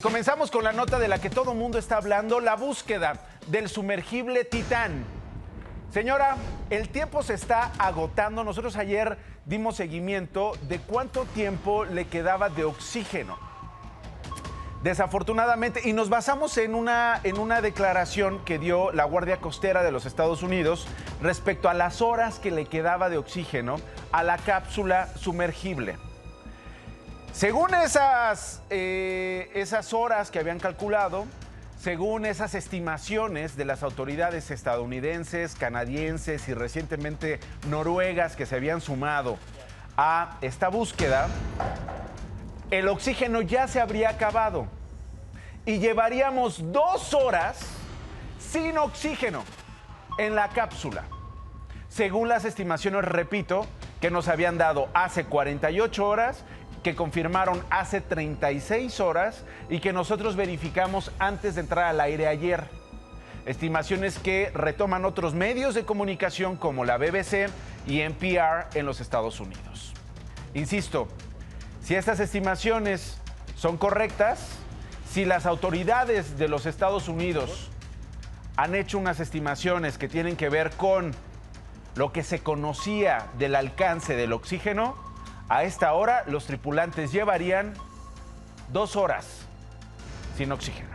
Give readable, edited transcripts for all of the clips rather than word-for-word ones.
Comenzamos con la nota de la que todo mundo está hablando, la búsqueda del sumergible Titán. Señora, el tiempo se está agotando. Nosotros ayer dimos seguimiento de cuánto tiempo le quedaba de oxígeno. Desafortunadamente, y nos basamos en una declaración que dio la Guardia Costera de los Estados Unidos respecto a las horas que le quedaba de oxígeno a la cápsula sumergible. Según esas horas que habían calculado, según esas estimaciones de las autoridades estadounidenses, canadienses y recientemente noruegas que se habían sumado a esta búsqueda, el oxígeno ya se habría acabado y llevaríamos 2 horas sin oxígeno en la cápsula. Según las estimaciones, repito, que nos habían dado hace 48 horas, que confirmaron hace 36 horas y que nosotros verificamos antes de entrar al aire ayer. Estimaciones que retoman otros medios de comunicación como la BBC y NPR en los Estados Unidos. Insisto, si estas estimaciones son correctas, si las autoridades de los Estados Unidos han hecho unas estimaciones que tienen que ver con lo que se conocía del alcance del oxígeno, a esta hora, los tripulantes llevarían 2 horas sin oxígeno.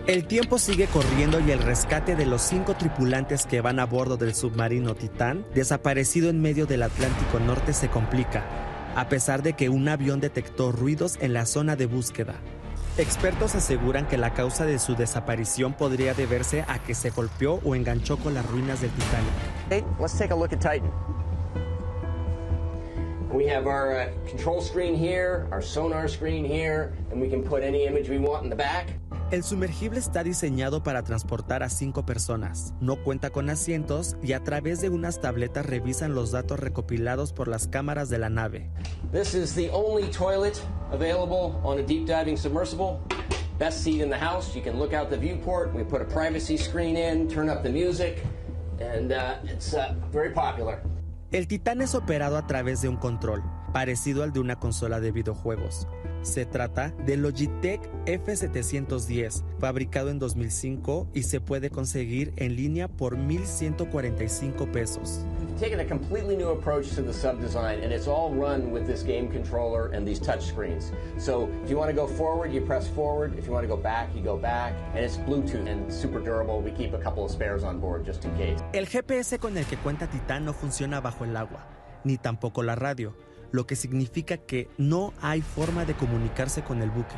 El tiempo sigue corriendo y el rescate de los 5 tripulantes que van a bordo del submarino Titán, desaparecido en medio del Atlántico Norte, se complica, a pesar de que un avión detectó ruidos en la zona de búsqueda. Expertos aseguran que la causa de su desaparición podría deberse a que se golpeó o enganchó con las ruinas del Titanic. Hey, let's take a look at Titan. We have our control screen here, our sonar screen here, and we can put any image we want in the back. El sumergible está diseñado para transportar a 5 personas. No cuenta con asientos y a través de unas tabletas revisan los datos recopilados por las cámaras de la nave. This is the only toilet available on a deep diving submersible. Best seat in the house. You can look out the viewport. We put a privacy screen in, turn up the music, and it's very popular. El Titán es operado a través de un control, parecido al de una consola de videojuegos. Se trata del Logitech F710, fabricado en 2005 y se puede conseguir en línea por $1,145. Taking a completely new approach to the sub design, and it's all run with this game controller and these touch screens. So if you want to go forward, you press forward. If you want to go back, you go back. And it's Bluetooth and super durable. We keep a couple of spares on board just in case. El GPS con el que cuenta Titán no funciona bajo el agua, ni tampoco la radio, lo que significa que no hay forma de comunicarse con el buque.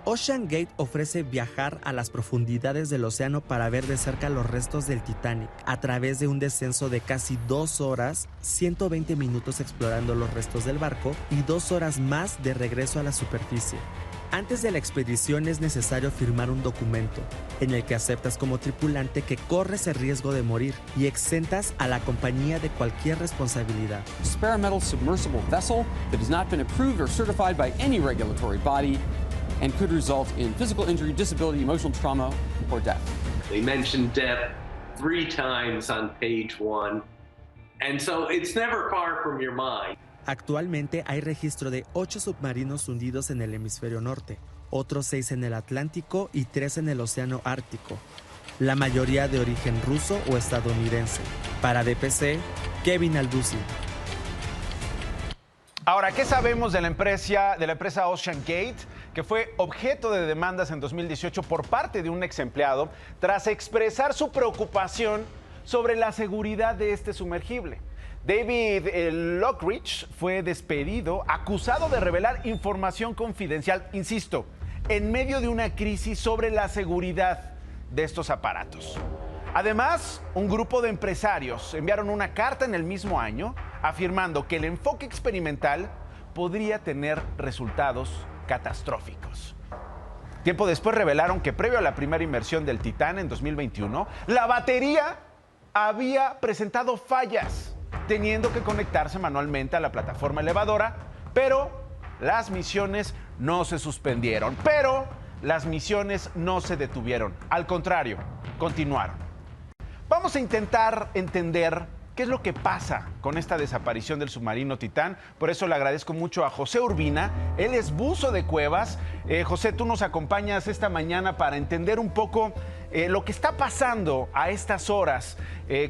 OceanGate ofrece viajar a las profundidades del océano para ver de cerca los restos del Titanic, a través de un descenso de casi 2 horas, 120 minutos explorando los restos del barco y 2 horas más de regreso a la superficie. Antes de la expedición es necesario firmar un documento en el que aceptas como tripulante que corres el riesgo de morir y exentas a la compañía de cualquier responsabilidad. Experimental submersible vessel that has not been approved or certified by any regulatory body and could result in physical injury, disability, emotional trauma, or death. They mentioned death 3 times on page 1, and so it's never far from your mind. Actualmente hay registro de 8 submarinos hundidos en el hemisferio norte, otros 6 en el Atlántico y 3 en el Océano Ártico, la mayoría de origen ruso o estadounidense. Para DPC, Kevin Alducin. Ahora, ¿qué sabemos de la empresa OceanGate, que fue objeto de demandas en 2018 por parte de un ex empleado tras expresar su preocupación sobre la seguridad de este sumergible? David Lockridge fue despedido, acusado de revelar información confidencial, insisto, en medio de una crisis sobre la seguridad de estos aparatos. Además, un grupo de empresarios enviaron una carta en el mismo año afirmando que el enfoque experimental podría tener resultados catastróficos. Tiempo después revelaron que previo a la primera inmersión del Titán en 2021, la batería había presentado fallas, teniendo que conectarse manualmente a la plataforma elevadora, pero las misiones no se suspendieron, pero las misiones no se detuvieron, al contrario, continuaron. Vamos a intentar entender qué es lo que pasa con esta desaparición del submarino Titán. Por eso le agradezco mucho a José Urbina. Él es buzo de cuevas. José, tú nos acompañas esta mañana para entender un poco lo que está pasando a estas horas,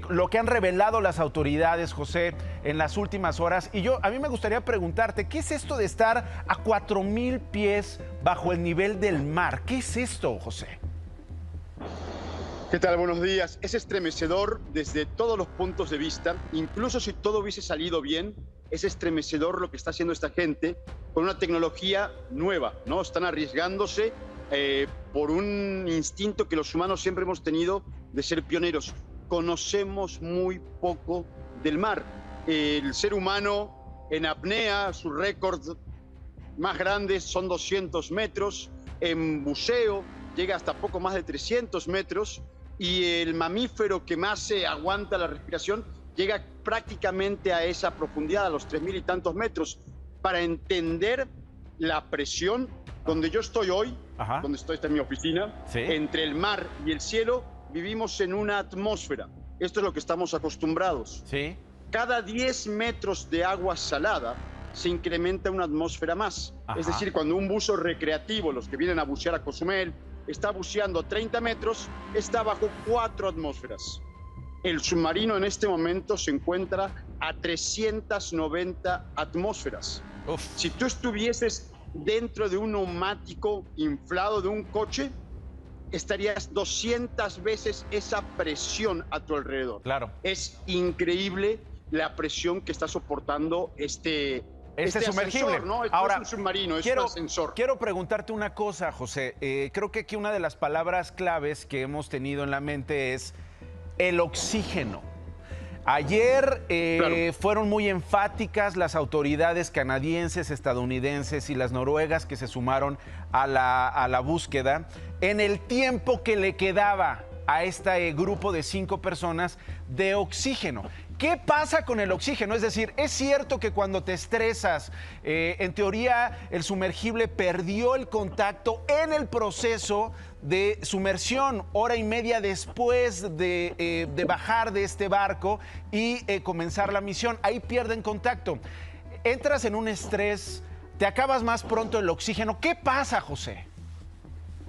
lo que han revelado las autoridades, José, en las últimas horas. Y a mí me gustaría preguntarte, ¿qué es esto de estar a 4,000 pies bajo el nivel del mar? ¿Qué es esto, José? ¿Qué tal? Buenos días. Es estremecedor desde todos los puntos de vista. Incluso si todo hubiese salido bien, es estremecedor lo que está haciendo esta gente con una tecnología nueva, ¿no? Están arriesgándose por un instinto que los humanos siempre hemos tenido de ser pioneros. Conocemos muy poco del mar. El ser humano en apnea, sus récords más grandes son 200 metros. En buceo llega hasta poco más de 300 metros. Y el mamífero que más se aguanta la respiración llega prácticamente a esa profundidad, a los 3,000 y tantos metros. Para entender la presión, donde yo estoy hoy, donde estoy, esta es mi oficina, ¿sí? Entre el mar y el cielo vivimos en una atmósfera. Esto es lo que estamos acostumbrados. ¿Sí? Cada 10 metros de agua salada se incrementa una atmósfera más. Es decir, cuando un buzo recreativo, los que vienen a bucear a Cozumel, está buceando 30 metros, está bajo 4 atmósferas. El submarino en este momento se encuentra a 390 atmósferas. Uf. Si tú estuvieses dentro de un neumático inflado de un coche, estarías 200 veces esa presión a tu alrededor. Claro. Es increíble la presión que está soportando este sumergible. Ascensor, ¿no? Ahora, no es un submarino, es un ascensor. Quiero preguntarte una cosa, José. Creo que aquí una de las palabras claves que hemos tenido en la mente es el oxígeno. Ayer claro, fueron muy enfáticas las autoridades canadienses, estadounidenses y las noruegas que se sumaron a la búsqueda en el tiempo que le quedaba a este grupo de 5 personas de oxígeno. ¿Qué pasa con el oxígeno? Es decir, es cierto que cuando te estresas, en teoría el sumergible perdió el contacto en el proceso de sumersión, hora y media después de bajar de este barco y comenzar la misión. Ahí pierden contacto. Entras en un estrés, te acabas más pronto el oxígeno. ¿Qué pasa, José?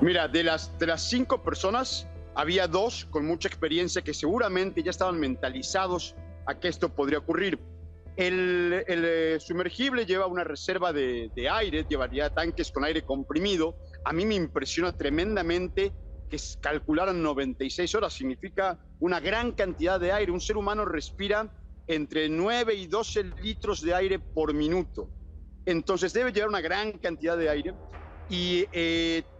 Mira, de las 5 personas, había 2 con mucha experiencia que seguramente ya estaban mentalizados a que esto podría ocurrir. El sumergible lleva una reserva de aire, llevaría tanques con aire comprimido. A mí me impresiona tremendamente que calcularan 96 horas, significa una gran cantidad de aire. Un ser humano respira entre 9 y 12 litros de aire por minuto. Entonces debe llevar una gran cantidad de aire y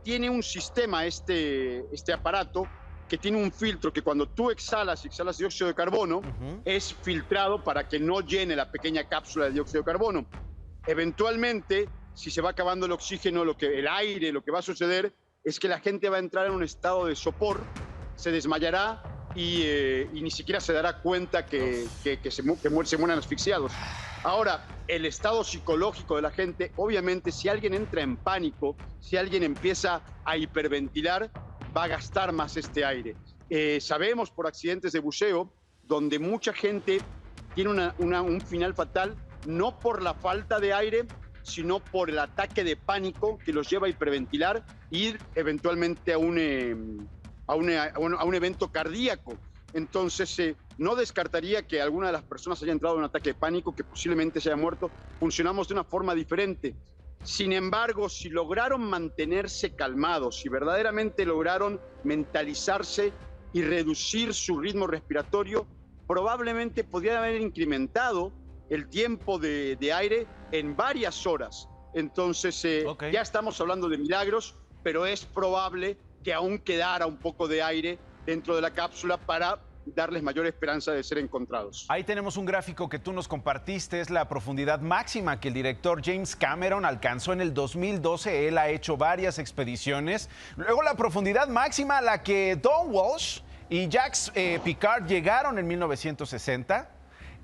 tiene un sistema, este aparato, que tiene un filtro que cuando tú exhalas dióxido de carbono, es filtrado para que no llene la pequeña cápsula de dióxido de carbono. Eventualmente, si se va acabando el oxígeno, el aire, lo que va a suceder es que la gente va a entrar en un estado de sopor, se desmayará y ni siquiera se dará cuenta que se mueran asfixiados. Ahora, el estado psicológico de la gente, obviamente, si alguien entra en pánico, si alguien empieza a hiperventilar, va a gastar más este aire. Sabemos por accidentes de buceo, donde mucha gente tiene un final fatal, no por la falta de aire, sino por el ataque de pánico que los lleva a hiperventilar e ir eventualmente a un evento cardíaco. Entonces, no descartaría que alguna de las personas haya entrado en un ataque de pánico, que posiblemente se haya muerto. Funcionamos de una forma diferente. Sin embargo, si lograron mantenerse calmados, si verdaderamente lograron mentalizarse y reducir su ritmo respiratorio, probablemente podrían haber incrementado el tiempo de aire en varias horas. Entonces, ya estamos hablando de milagros, pero es probable que aún quedara un poco de aire dentro de la cápsula para darles mayor esperanza de ser encontrados. Ahí tenemos un gráfico que tú nos compartiste, es la profundidad máxima que el director James Cameron alcanzó en el 2012. Él ha hecho varias expediciones. Luego la profundidad máxima a la que Don Walsh y Jacques Piccard llegaron en 1960.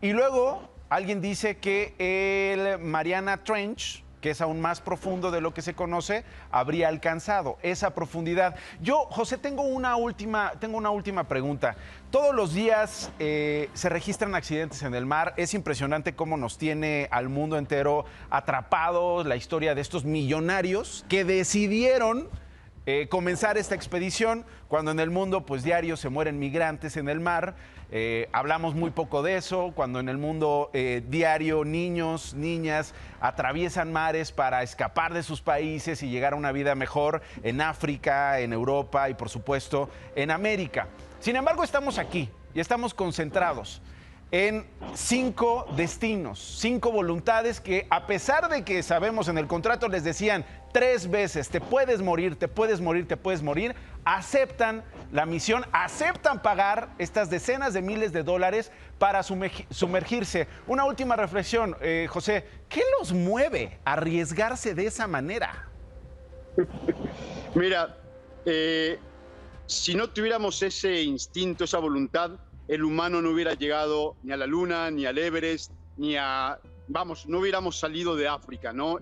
Y luego alguien dice que el Mariana Trench que es aún más profundo de lo que se conoce, habría alcanzado esa profundidad. Yo, José, tengo una última pregunta. Todos los días se registran accidentes en el mar. Es impresionante cómo nos tiene al mundo entero atrapados la historia de estos millonarios que decidieron comenzar esta expedición cuando en el mundo pues diario se mueren migrantes en el mar. Hablamos muy poco de eso, cuando en el mundo diario niños, niñas atraviesan mares para escapar de sus países y llegar a una vida mejor en África, en Europa y por supuesto en América. Sin embargo, estamos aquí y estamos concentrados en 5 destinos, 5 voluntades que, a pesar de que sabemos en el contrato les decían 3 veces, te puedes morir, te puedes morir, te puedes morir, aceptan la misión, aceptan pagar estas decenas de miles de dólares para sumergirse. Una última reflexión, José, ¿qué los mueve a arriesgarse de esa manera? Mira, si no tuviéramos ese instinto, esa voluntad, el humano no hubiera llegado ni a la Luna, ni al Everest, no hubiéramos salido de África, ¿no?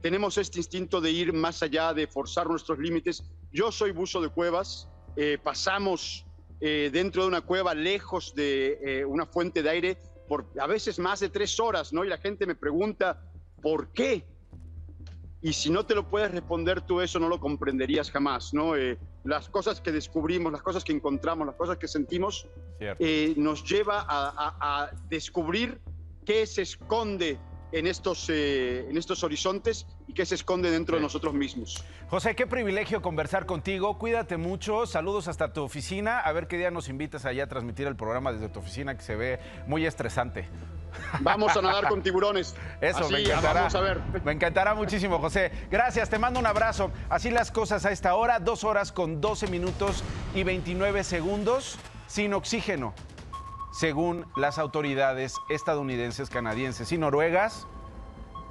Tenemos este instinto de ir más allá, de forzar nuestros límites. Yo soy buzo de cuevas, pasamos dentro de una cueva lejos de una fuente de aire por a veces más de 3 horas, ¿no? Y la gente me pregunta, ¿por qué? Y si no te lo puedes responder tú, eso no lo comprenderías jamás, ¿no? Las cosas que descubrimos, las cosas que encontramos, las cosas que sentimos, nos lleva a descubrir qué se esconde en estos horizontes y qué se esconde dentro de nosotros mismos. José, qué privilegio conversar contigo. Cuídate mucho. Saludos hasta tu oficina. A ver qué día nos invitas allá a transmitir el programa desde tu oficina, que se ve muy estresante. Vamos a nadar con tiburones. Eso, así, me encantará. Vamos a ver. Me encantará muchísimo, José. Gracias, te mando un abrazo. Así las cosas a esta hora, 2 horas con 12 minutos y 29 segundos sin oxígeno, según las autoridades estadounidenses, canadienses y noruegas,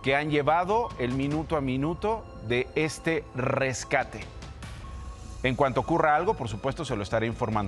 que han llevado el minuto a minuto de este rescate. En cuanto ocurra algo, por supuesto, se lo estaré informando.